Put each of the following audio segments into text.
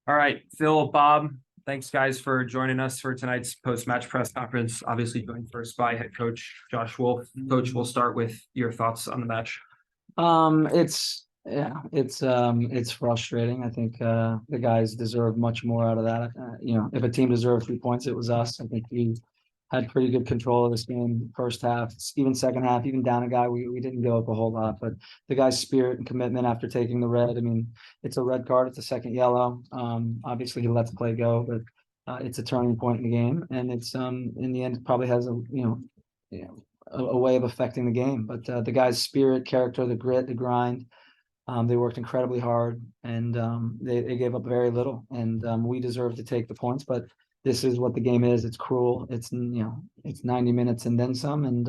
All right, Phil, Bob, thanks guys for joining us for tonight's post-match press conference. Obviously joined first by head coach Josh Wolf. Coach, we'll start with your thoughts on the match. It's frustrating. I think the guys deserve much more out of that. If a team deserved 3 points, it was us. I think we had pretty good control of this game first half, even second half, even down a guy. We didn't go up a whole lot, but the guy's spirit and commitment after taking the red. I mean, it's a red card. It's a second yellow. Obviously he lets play go, but it's a turning point in the game, and it's in the end it probably has a way of affecting the game. But the guy's spirit, character, the grit, the grind. They worked incredibly hard, and they gave up very little. And we deserve to take the points, but this is what the game is. It's cruel. It's 90 minutes and then some. And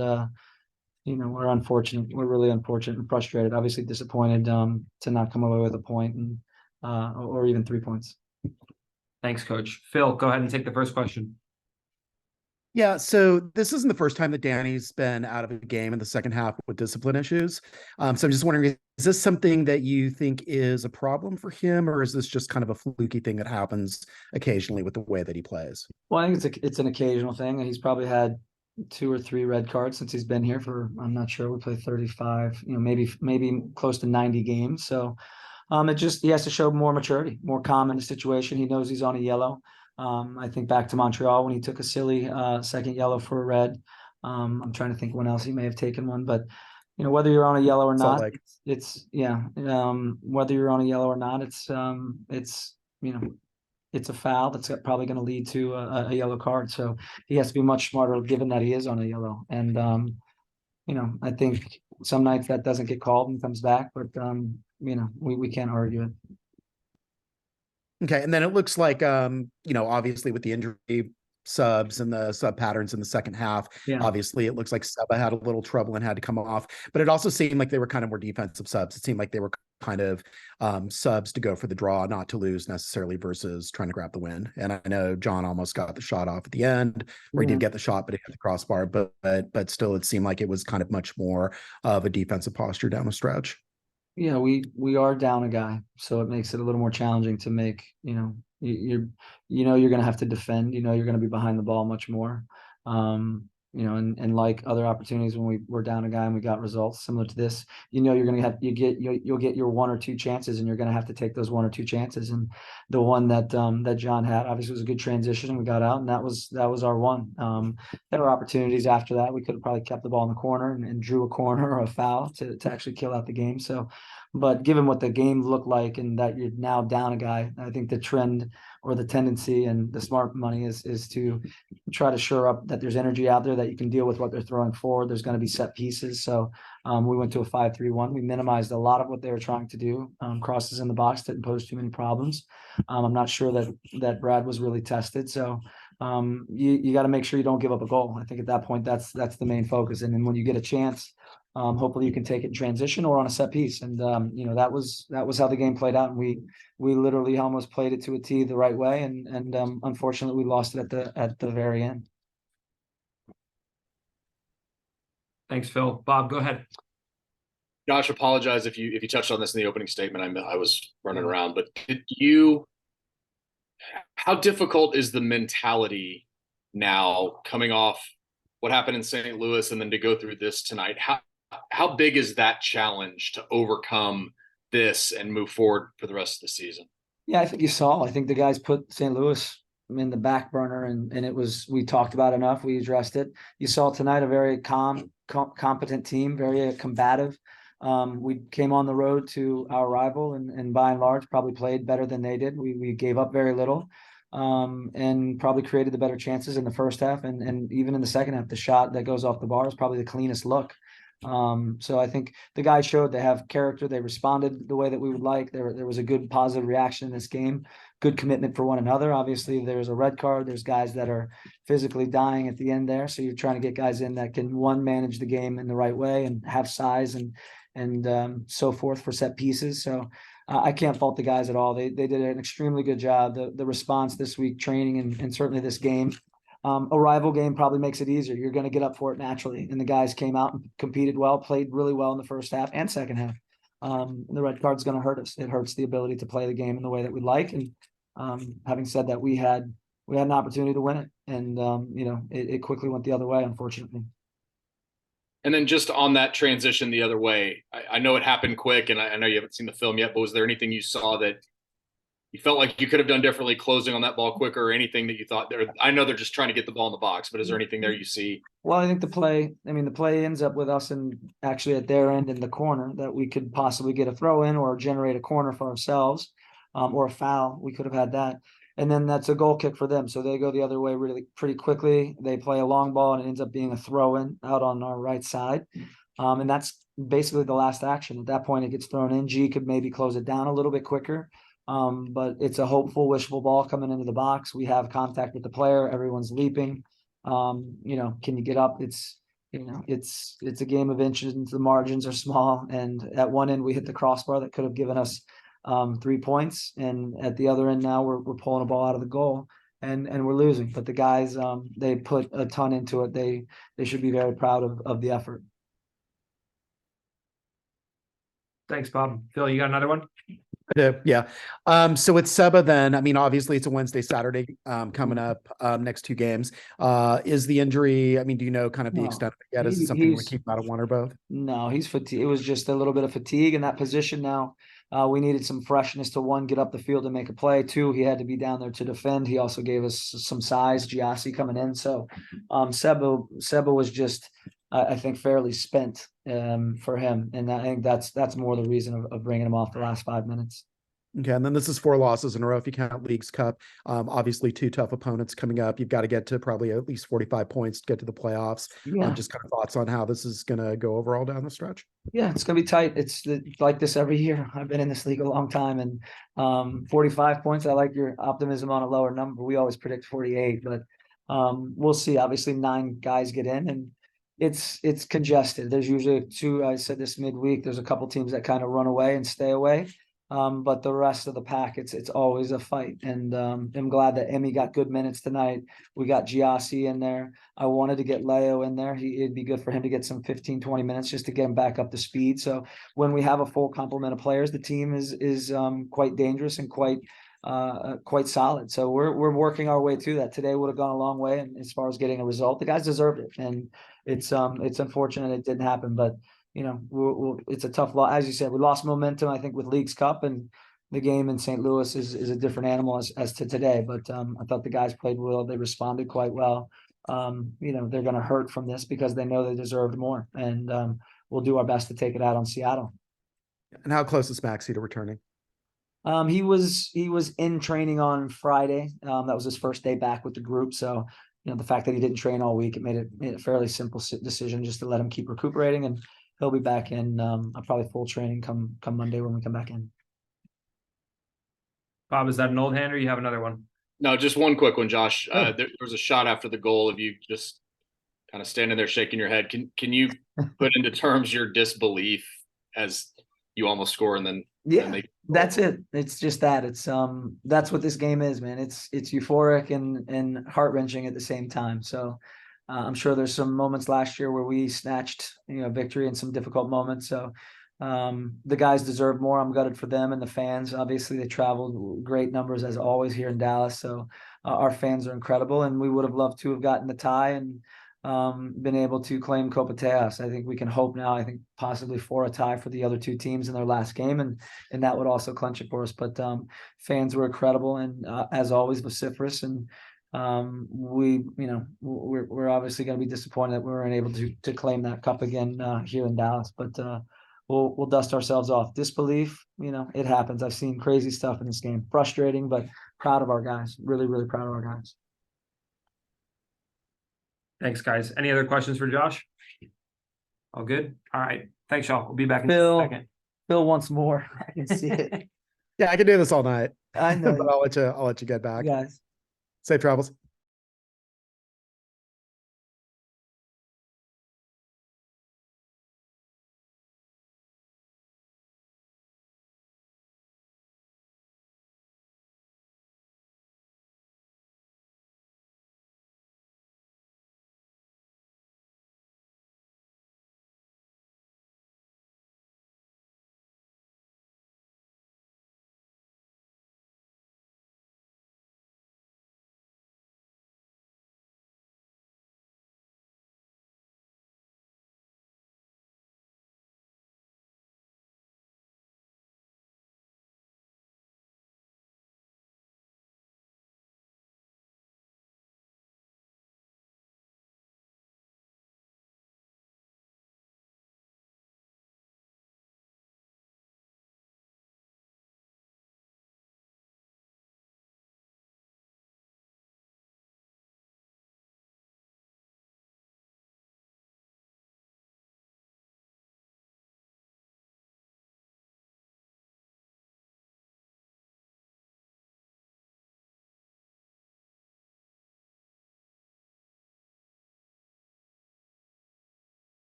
we're unfortunate. We're really unfortunate and frustrated. Obviously disappointed to not come away with a point and or even 3 points. Thanks, Coach. Phil, go ahead and take the first question. Yeah, so this isn't the first time that Danny's been out of a game in the second half with discipline issues. So I'm just wondering, is this something that you think is a problem for him, or is this just kind of a fluky thing that happens occasionally with the way that he plays? Well, I think it's an occasional thing. He's probably had 2 or 3 red cards since he's been here for, I'm not sure, we play 35, maybe close to 90 games. So he has to show more maturity, more calm in the situation. He knows he's on a yellow. I think back to Montreal when he took a silly second yellow for a red. I'm trying to think when else he may have taken one, but whether you're on a yellow or not, whether you're on a yellow or not, it's a foul that's probably going to lead to a yellow card. So he has to be much smarter given that he is on a yellow. And I think some nights that doesn't get called and comes back, but we can't argue it. Okay, and then it looks like obviously with the injury subs and the sub patterns in the second half, obviously it looks like Seba had a little trouble and had to come off, but it also seemed like they were kind of more defensive subs. It seemed like they were kind of subs to go for the draw, not to lose necessarily, versus trying to grab the win. And I know John almost got the shot off at the end, where he did get the shot, but he hit the crossbar. But still, it seemed like it was kind of much more of a defensive posture down the stretch. Yeah, we are down a guy, so it makes it a little more challenging to make, you're going to have to defend, you're going to be behind the ball much more. And like other opportunities when we were down a guy and we got results similar to this, you're going to you'll get your 1 or 2 chances, and you're going to have to take those 1 or 2 chances. And the one that John had obviously was a good transition, and we got out, and that was our one. There were opportunities after that. We could have probably kept the ball in the corner and drew a corner or a foul to actually kill out the game. So, but given what the game looked like and that you're now down a guy, I think the trend or the tendency and the smart money is to try to shore up that there's energy out there, that you can deal with what they're throwing forward. There's going to be set pieces. So we went to a 5-3-1. We minimized a lot of what they were trying to do. Crosses in the box didn't pose too many problems. I'm not sure that Brad was really tested. So you got to make sure you don't give up a goal. I think at that point, that's the main focus. And then when you get a chance, hopefully you can take it in transition or on a set piece. And that was how the game played out. And we literally almost played it to a T the right way. And unfortunately we lost it at the very end. Thanks, Phil. Bob, go ahead. Josh, apologize if you touched on this in the opening statement. I was running around, but how difficult is the mentality now coming off what happened in St. Louis and then to go through this tonight? How big is that challenge to overcome this and move forward for the rest of the season? Yeah, I think I think the guys put St. Louis in the back burner, and we talked about enough. We addressed it. You saw tonight a very competent team, very combative. We came on the road to our rival and by and large probably played better than they did. We gave up very little and probably created the better chances in the first half. And even in the second half, the shot that goes off the bar is probably the cleanest look. So I think the guys showed they have character. They responded the way that we would like. There was a good positive reaction in this game, good commitment for one another. Obviously there's a red card. There's guys that are physically dying at the end there. So you're trying to get guys in that can manage the game in the right way and have size and so forth for set pieces. So I can't fault the guys at all. They did an extremely good job. The response this week, training and certainly this game, a rival game probably makes it easier. You're going to get up for it naturally. And the guys came out and competed well, played really well in the first half and second half. The red card's going to hurt us. It hurts the ability to play the game in the way that we like. And Having said that, we had an opportunity to win it, and it quickly went the other way, unfortunately. And then just on that transition the other way, I know it happened quick, and I know you haven't seen the film yet, but was there anything you saw that you felt like you could have done differently closing on that ball quicker, or anything that you thought there? I know they're just trying to get the ball in the box, but is there anything there you see? Well, I think the play ends up with us and actually at their end in the corner that we could possibly get a throw in or generate a corner for ourselves, or a foul. We could have had that. And then that's a goal kick for them. So they go the other way really pretty quickly. They play a long ball and it ends up being a throw in out on our right side. And that's basically the last action. At that point, it gets thrown in. G could maybe close it down a little bit quicker. But it's a hopeful, wishful ball coming into the box. We have contact with the player. Everyone's leaping. Can you get up? It's a game of inches. The margins are small. And at one end, we hit the crossbar that could have given us 3 points. And at the other end now, we're pulling a ball out of the goal and we're losing. But the guys, they put a ton into it. They should be very proud of the effort. Thanks, Bob. Phil, you got another one? Yeah. So with Seba, then, I mean, obviously it's a Wednesday, Saturday, coming up, next 2 games. Is the injury, I mean, do you know kind of the No. extent of it yet? Is it something you want to keep out of one or both? No, he's fatigued. It was just a little bit of fatigue in that position. Now, we needed some freshness to, one, get up the field and make a play. 2, he had to be down there to defend. He also gave us some size, Giassi coming in. So, Seba was just, I think, fairly spent for him, and I think that's more the reason of bringing him off the last 5 minutes. Okay, and then this is 4 losses in a row if you count Leagues Cup. Obviously 2 tough opponents coming up. You've got to get to probably at least 45 points to get to the playoffs. Yeah. Just kind of thoughts on how this is going to go overall down the stretch. Yeah, it's gonna be tight. It's like this every year. I've been in this league a long time, and 45 points. I like your optimism on a lower number. We always predict 48, but we'll see. Obviously, 9 guys get in, and it's congested. There's usually 2. I said this midweek. There's a couple teams that kind of run away and stay away. But the rest of the pack, it's always a fight. And I'm glad that Emmy got good minutes tonight. We got Giassi in there. I wanted to get Leo in there. It'd be good for him to get some 15, 20 minutes just to get him back up to speed. So when we have a full complement of players, the team is quite dangerous and quite solid. So we're working our way through that. Today would have gone a long way, and as far as getting a result, the guys deserved it. And it's unfortunate it didn't happen, but it's a tough loss. As you said, we lost momentum, I think, with Leagues Cup, and the game in St. Louis is a different animal as to today. But I thought the guys played well. They responded quite well. They're going to hurt from this because they know they deserved more, and we'll do our best to take it out on Seattle. And how close is Maxey to returning? He was in training on Friday. That was his first day back with the group. So, the fact that he didn't train all week, it made it a fairly simple decision just to let him keep recuperating, and he'll be back in probably full training come Monday when we come back in. Bob, is that an old hand, or you have another one? No, just one quick one, Josh. Oh. There was a shot after the goal of you just kind of standing there shaking your head. Can you put into terms your disbelief as you almost score and then that's it. It's just that. It's that's what this game is, man. It's euphoric and heart-wrenching at the same time. So I'm sure there's some moments last year where we snatched victory in some difficult moments. So the guys deserve more. I'm gutted for them and the fans. Obviously, they traveled great numbers as always here in Dallas. So our fans are incredible, and we would have loved to have gotten the tie and been able to claim Copa Tejas. I think we can hope now, I think possibly for a tie for the other 2 teams in their last game, and that would also clinch it for us. But fans were incredible and as always vociferous, and we're obviously going to be disappointed that we weren't able to claim that cup again here in Dallas. But we'll dust ourselves off. Disbelief, it happens. I've seen crazy stuff in this game. Frustrating, but proud of our guys. Really, really proud of our guys. Thanks, guys. Any other questions for Josh? All good? All right. Thanks, y'all. We'll be back in Phil, a second. Phil wants more. I can see it. Yeah, I can do this all night. I know. But I'll let you get back. Guys. Safe travels.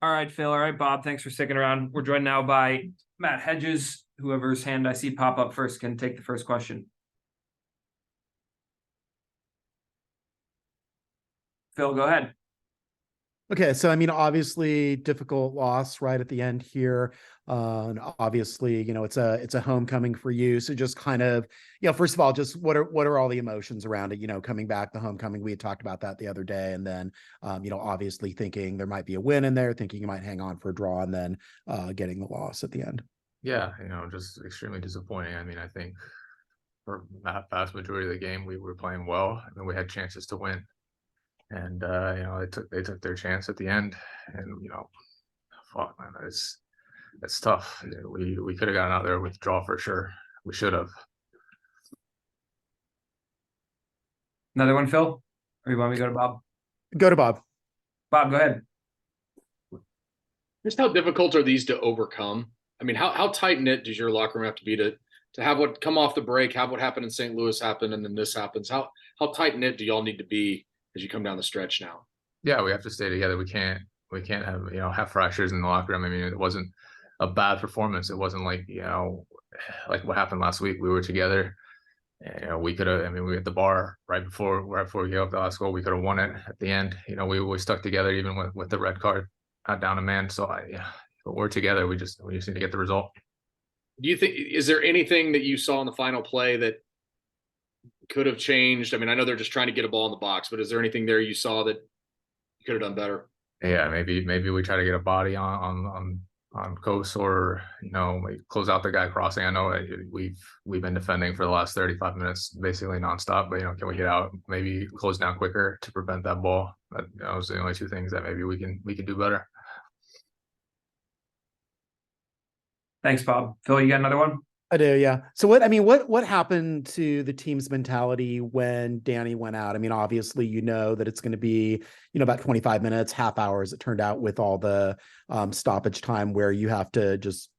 All right, Phil. All right, Bob. Thanks for sticking around. We're joined now by Matt Hedges. Whoever's hand I see pop up first can take the first question. Phil, go ahead. Okay, so I mean, obviously difficult loss right at the end here. And obviously, it's a homecoming for you. So just kind of, first of all, just what are all the emotions around it? Coming back, the homecoming, we had talked about that the other day, and then obviously thinking there might be a win in there, thinking you might hang on for a draw, and then getting the loss at the end. Yeah, just extremely disappointing. I mean, I think for the vast majority of the game, we were playing well, and we had chances to win. And they took their chance at the end, and fuck, man, it's tough. We could have gotten out there with a draw for sure. We should have. Another one, Phil? Or you want me to go to Bob? Go to Bob. Bob, go ahead. Just how difficult are these to overcome? I mean, how tight knit does your locker room have to be to have what come off the break, have what happened in St. Louis happen, and then this happens? How tight knit do y'all need to be as you come down the stretch now? Yeah, we have to stay together. We can't have have fractures in the locker room. I mean, it wasn't a bad performance. It wasn't like like what happened last week. We were together. We could have. I mean, we hit the bar right before we gave up the last goal. We could have won it at the end. We stuck together even with the red card, not down a man. So but we're together. We just need to get the result. Do you think, is there anything that you saw in the final play that could have changed? I mean, I know they're just trying to get a ball in the box, but is there anything there you saw that you could have done better? Yeah, maybe we try to get a body on Coast, or we close out the guy crossing. I know we've been defending for the last 35 minutes basically nonstop, but can we get out, maybe close down quicker to prevent that ball? Those are the only two things that maybe we can do better. Thanks, Bob. Phil, you got another one? I do, yeah. So what happened to the team's mentality when Danny went out? I mean, obviously, that it's going to be, about 25 minutes, half hour as it turned out, with all the stoppage time where you have to just,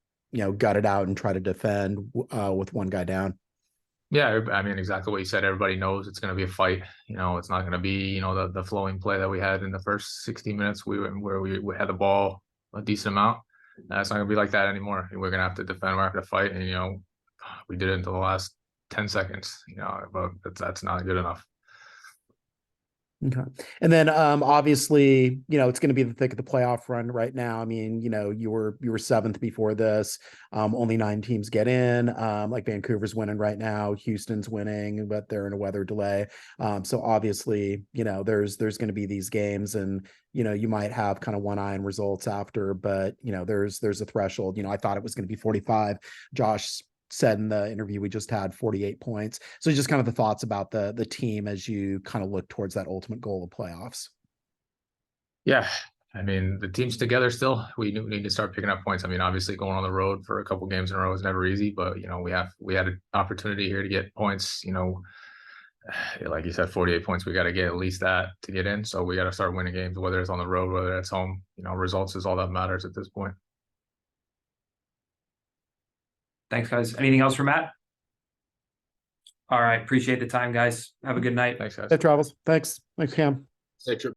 gut it out and try to defend with one guy down. Yeah, I mean, exactly what you said. Everybody knows it's going to be a fight. It's not going to be, the flowing play that we had in the first 60 minutes. We had the ball a decent amount. It's not going to be like that anymore. We're going to have to defend. We're going to have to fight. And, we did it until the last 10 seconds, but that's not good enough. Okay. And then obviously, it's going to be the thick of the playoff run right now. I mean, you were seventh before this. Only 9 teams get in. Like Vancouver's winning right now. Houston's winning, but they're in a weather delay. So obviously, there's going to be these games, and you might have kind of one eye on results after, but there's a threshold. I thought it was going to be 45. Josh said in the interview we just had 48 points. So just kind of the thoughts about the team as you kind of look towards that ultimate goal of playoffs. Yeah. I mean, the team's together still. We need to start picking up points. I mean, obviously going on the road for a couple games in a row is never easy, but we had an opportunity here to get points, like you said, 48 points. We got to get at least that to get in. So we got to start winning games, whether it's on the road, whether it's home. Results is all that matters at this point. Thanks, guys. Anything else for Matt? All right. Appreciate the time, guys. Have a good night. Thanks, guys. That travels. Thanks. Thanks, Cam. Safe trip.